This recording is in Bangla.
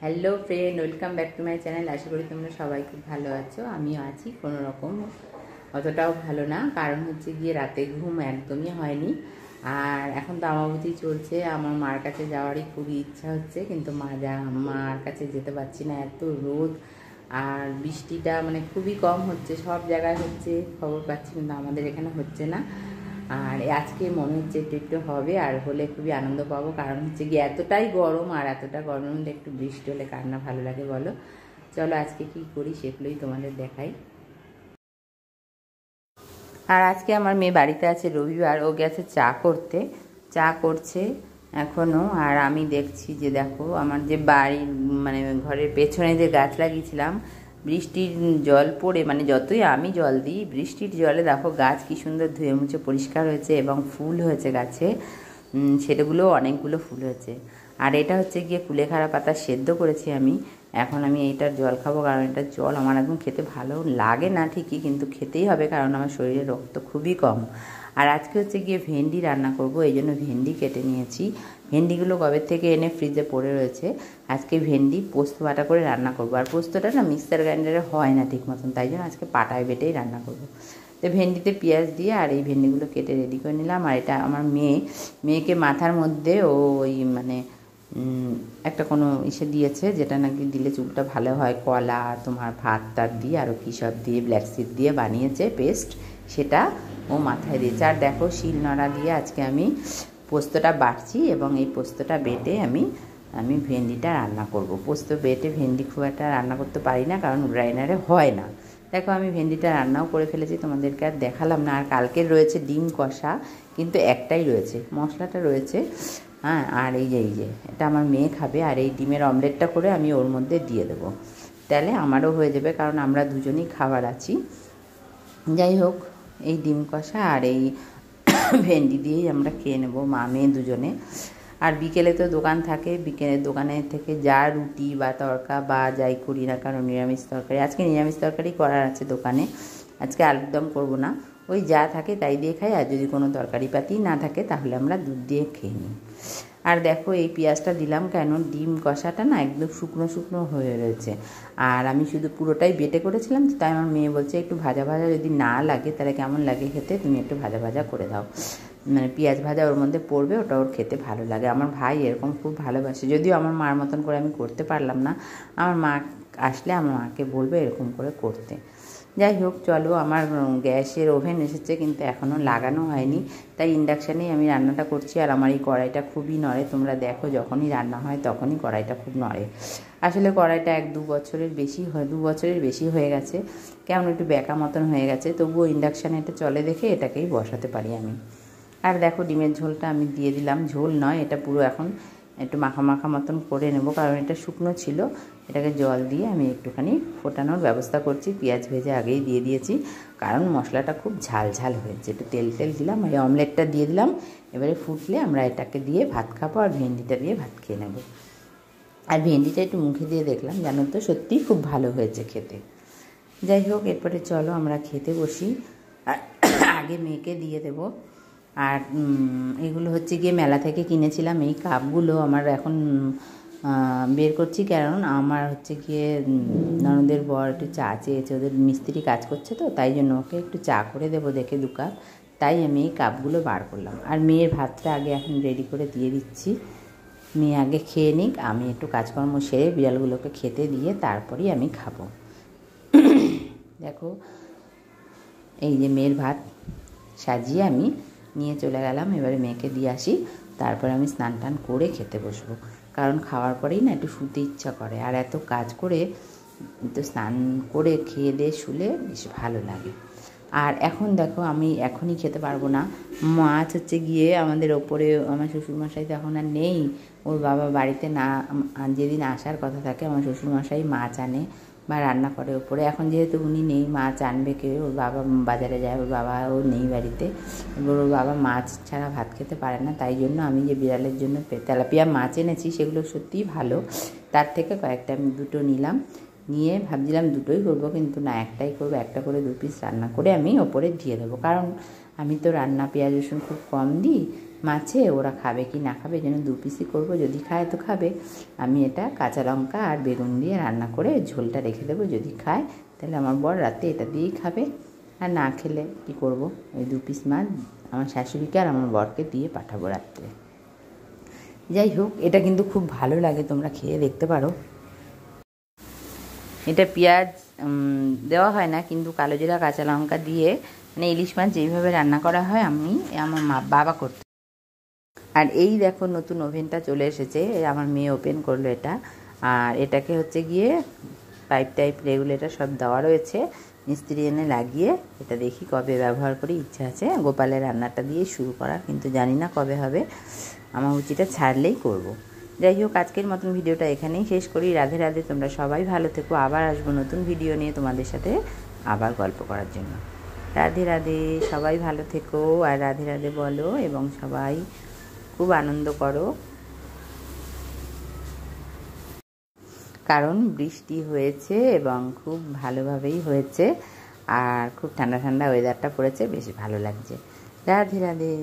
Hello friend, welcome back to my channel. আশা করি তোমরা সবাই খুব ভালো আছো। আমিও আছি, কোনো রকম, অতটাও ভালো না। কারণ হচ্ছে গিয়ে রাতে ঘুম একদমই হয়নি। আর এখন তো আমাবতী চলছে, আমার মার কাছে যাওয়ারই খুবই ইচ্ছা হচ্ছে, কিন্তু মার কাছে যেতে পারছি না, এত রোদ। আর বৃষ্টিটা মানে খুবই কম হচ্ছে, সব জায়গায় হচ্ছে খবর পাচ্ছি, কিন্তু আমাদের এখানে হচ্ছে না। আর আজকে মনে হচ্ছে একটু একটু হবে, আর হলে খুবই আনন্দ পাবো। কারণ হচ্ছে গিয়ে এতটাই গরম, আর এতটা গরমের মধ্যে একটু বৃষ্টি হলে কার না ভালো লাগে বলো। চলো আজকে কি করি সেগুলোই তোমাদের দেখাই। আর আজকে আমার মেয়ে বাড়িতে আছে, রবিবার, ও গেছে চা করছে এখনও। আর আমি দেখছি যে দেখো আমার যে বাড়ির মানে ঘরের পেছনে যে গাছ লাগিয়েছিলাম, বৃষ্টির জল পড়ে মানে যতই আমি জল দিই, বৃষ্টির জলে দেখো গাছ কি সুন্দর ধুয়ে মুছে পরিষ্কার হয়েছে এবং ফুল হয়েছে গাছে। সেটাগুলো অনেকগুলো ফুল হয়েছে। আর এটা হচ্ছে গিয়ে কুলেখাড়া পাতা সেদ্ধ করেছি আমি। এখন আমি এইটার জল খাবো, কারণ এটার জল আমার একদম খেতে ভালো লাগে না ঠিকই, কিন্তু খেতেই হবে, কারণ আমার শরীরে রক্ত খুবই কম। আর আজকে হচ্ছে গিয়ে ভেন্ডি রান্না করব, এই জন্য ভেন্ডি কেটে নিয়েছি। ভেন্ডিগুলো কবে থেকে এনে ফ্রিজে পড়ে রয়েছে। আজকে ভেন্ডি পোস্ত বাটা করে রান্না করব। আর পোস্তটা না মিক্সার গ্রাইন্ডারে হয় না ঠিক মতন, তাই জন্য আজকে পাটায় বেটেই রান্না করব। তো ভেন্ডিতে পেঁয়াজ দিয়ে আর এই ভেন্ডিগুলো কেটে রেডি করে নিলাম। আর এটা আমার মেয়েকে মাথার মধ্যে ওই মানে একটা কোনো ইসে দিয়েছে, যেটা নাকি দিলে চুলটা ভালো হয়, কলা, তোমার ভাত টাত দিয়ে আরও কী সব দিয়ে ব্ল্যাক সিড দিয়ে বানিয়েছে পেস্ট, সেটা ও মাথায় দিয়েছে। আর দেখো শিলনোড়া দিয়ে আজকে আমি পোস্তটা বাটছি, এবং এই পোস্তটা বেটে আমি ভেন্ডিটা রান্না করব। পোস্ত বেটে ভেন্ডি খুব একটা রান্না করতে পারি না, কারণ গ্রাইন্ডারে হয় না। দেখো আমি ভেন্ডিটা রান্নাও করে ফেলেছি, তোমাদেরকে আর দেখালাম না। আর কালকের রয়েছে ডিম কষা, কিন্তু একটাই রয়েছে, মশলাটা রয়েছে। হ্যাঁ, আর এই যে এটা আমার মেয়ে খাবে, আর এই ডিমের অমলেটটা করে আমি ওর মধ্যে দিয়ে দেবো, তাহলে আমারও হয়ে যাবে, কারণ আমরা দুজনেই খাবার আছি। যাই হোক, এই ডিম কষা আর এই ভেন্ডি দিয়েই আমরা খেয়ে নেবো, মা মেয়ে দুজনে। আর বিকেলে তো দোকান থাকে, বিকেলের দোকানে থেকে যা রুটি বা তড়কা বা যাই করি না, কারণ নিরামিষ তরকারি, আজকে নিরামিষ তরকারি করার আছে দোকানে। আজকে আলুর দম করবো না, ওই যা থাকে তাই দিয়ে খাই। আর যদি কোনো তরকারি পাতি না থাকে তাহলে আমরা দুধ দিয়ে খেয়ে নিই। আর দেখো এই পেঁয়াজটা দিলাম কেন, ডিম কষাটা না একদম শুকনো শুকনো হয়ে রয়েছে। আর আমি শুধু পুরোটাই বেটে করেছিলাম, তাই আমার মেয়ে বলছে একটু ভাজা ভাজা যদি না লাগে তাহলে কেমন লাগে খেতে, তুমি একটু ভাজা ভাজা করে দাও, মানে পেঁয়াজ ভাজা ওর মধ্যে পড়বে, ওটা ওর খেতে ভালো লাগে। আমার ভাই এরকম খুব ভালোবাসে, যদিও আমার মার মতন করে আমি করতে পারলাম না। আমার মা আসলে আমার মাকে বলবে এরকম করে করতে। যাই হোক, চলো, আমার গ্যাসের ওভেন এসেছে, কিন্তু এখনও লাগানো হয়নি, তাই ইন্ডাকশানেই আমি রান্নাটা করছি। আর আমার এই কড়াইটা খুবই নড়ে, তোমরা দেখো যখনই রান্না হয় তখনই কড়াইটা খুব নড়ে। আসলে কড়াইটা 1-2 বছরের বেশি 2 বছরের বেশি হয়ে গেছে, কেমন একটু ব্যাকা মতন হয়ে গেছে, তবুও ইন্ডাকশানে এটা চলে দেখে এটাকেই বসাতে পারি আমি। আর দেখো ডিমের ঝোলটা আমি দিয়ে দিলাম, ঝোল নয় এটা পুরো, এখন একটু মাখা মাখা মতন করে নেব, কারণ এটা শুকনো ছিল। এটাকে জল দিয়ে আমি একটুখানি ফোটানোর ব্যবস্থা করছি। পেঁয়াজ ভেজে আগেই দিয়ে দিয়েছি, কারণ মশলাটা খুব ঝাল ঝাল হয়েছে। একটু তেল দিলাম, এই অমলেটটা দিয়ে দিলাম। এবারে ফুটলে আমরা এটাকে দিয়ে ভাত খাবো, আর ভেন্ডিটা দিয়ে ভাত খেয়ে নেব। আর ভেন্ডিটা একটু মুখে দিয়ে দেখলাম, জানো তো সত্যিই খুব ভালো হয়েছে খেতে। যাই হোক, এরপরে চলো আমরা খেতে বসি। আগে মেয়েকে দিয়ে দেবো। আর এগুলো হচ্ছে গিয়ে মেলা থেকে কিনেছিলাম, এই কাপগুলো আমার এখন বের করছি, কারণ আমার হচ্ছে গিয়ে ননদের বর একটু চা চেয়েছে, ওদের মিস্ত্রি কাজ করছে, তো তাই জন্য ওকে একটু চা করে দেবো দেখে 2 কাপ, তাই আমি এই কাপগুলো বার করলাম। আর মেয়ের ভাতটা আগে এখন রেডি করে দিয়ে দিচ্ছি, মেয়ে আগে খেয়ে নিক, আমি একটু কাজকর্ম সেরে বিড়ালগুলোকে খেতে দিয়ে তারপরেই আমি খাবো। দেখো এই যে মেয়ের ভাত সাজিয়ে আমি নিয়ে চলে গেলাম, এবারে মেয়েকে দিয়ে আসি, তারপরে আমি স্নান টান করে খেতে বসবো, কারণ খাওয়ার পরেই না একটু শুতে ইচ্ছা করে। আর এত কাজ করে তো স্নান করে খেয়ে দিয়ে শুলে বেশ ভালো লাগে। আর এখন দেখো আমি এখনই খেতে পারবো না, মাছ হচ্ছে গিয়ে আমাদের ওপরে, আমার শ্বশুরমশাই তো এখন আর নেই, ওর বাবা বাড়িতে না, যেদিন আসার কথা থাকে আমার শ্বশুরমশাই মাছ আনে বা রান্না করে ওপরে। এখন যেহেতু উনি নেই, মাছ আনবে কে, ওর বাবা বাজারে যায়, ওর বাবাও নেই বাড়িতে, এবার ওর বাবা মাছ ছাড়া ভাত খেতে পারে না, তাই জন্য আমি যে বিড়ালের জন্য তেলাপিয়া মাছ এনেছি সেগুলো সত্যিই ভালো, তার থেকে কয়েকটা আমি 2টো নিলাম, নিয়ে ভাবছিলাম 2টোই করবো, কিন্তু না, একটাই করবো, একটা করে 2 পিস রান্না করে আমি ওপরে দিয়ে দেবো, কারণ আমি তো রান্না পেঁয়াজ রসুন খুব কম দিই, মাছে ওরা খাবে কি না খাবে, যেন 2 পিসই করবো, যদি খায় তো খাবে। আমি এটা কাঁচা লঙ্কা আর বেগুন দিয়ে রান্না করে ঝোলটা রেখে দেবো, যদি খায় তাহলে আমার বর রাতে এটা দিয়েই খাবে, আর না খেলে কি করব, ওই 2 পিস মাছ আমার শাশুড়িকে আর আমার বরকে দিয়ে পাঠাবো রাত্রে। যাই হোক, এটা কিন্তু খুব ভালো লাগে, তোমরা খেয়ে দেখতে পারো। এটা পেঁয়াজ দেওয়া হয় না, কিন্তু কালো জিরা কাঁচা লঙ্কা দিয়ে মানে ইলিশ মাছ যেইভাবে রান্না করা হয় আমি আমার বাবা করতে। আর এই দেখো নতুন ওভেনটা চলে এসেছে, আমার মেয়ে ওপেন করলো এটা। আর এটাকে হচ্ছে গিয়ে পাইপ টাইপ রেগুলেটর সব দেওয়া রয়েছে, মিস্ত্রি এনে লাগিয়ে এটা দেখি কবে ব্যবহার করি। ইচ্ছা আছে গোপালের রান্নাটা দিয়ে শুরু করার, কিন্তু জানি না কবে হবে, আমার উচিটা ছাড়লেই করব। যাই হোক, আজকের মতন ভিডিওটা এখানেই শেষ করি। রাধে রাধে, তোমরা সবাই ভালো থেকো। আবার আসবো নতুন ভিডিও নিয়ে তোমাদের সাথে আবার গল্প করার জন্য। রাধে রাধে, সবাই ভালো থেকো আর রাধে রাধে বলো, এবং সবাই খুব আনন্দ করো, কারণ বৃষ্টি হয়েছে এবং খুব ভালোভাবেই হয়েছে, আর খুব ঠান্ডা ঠান্ডা ওয়েদারটা পড়েছে, বেশ ভালো লাগছে। রাধে রাধে।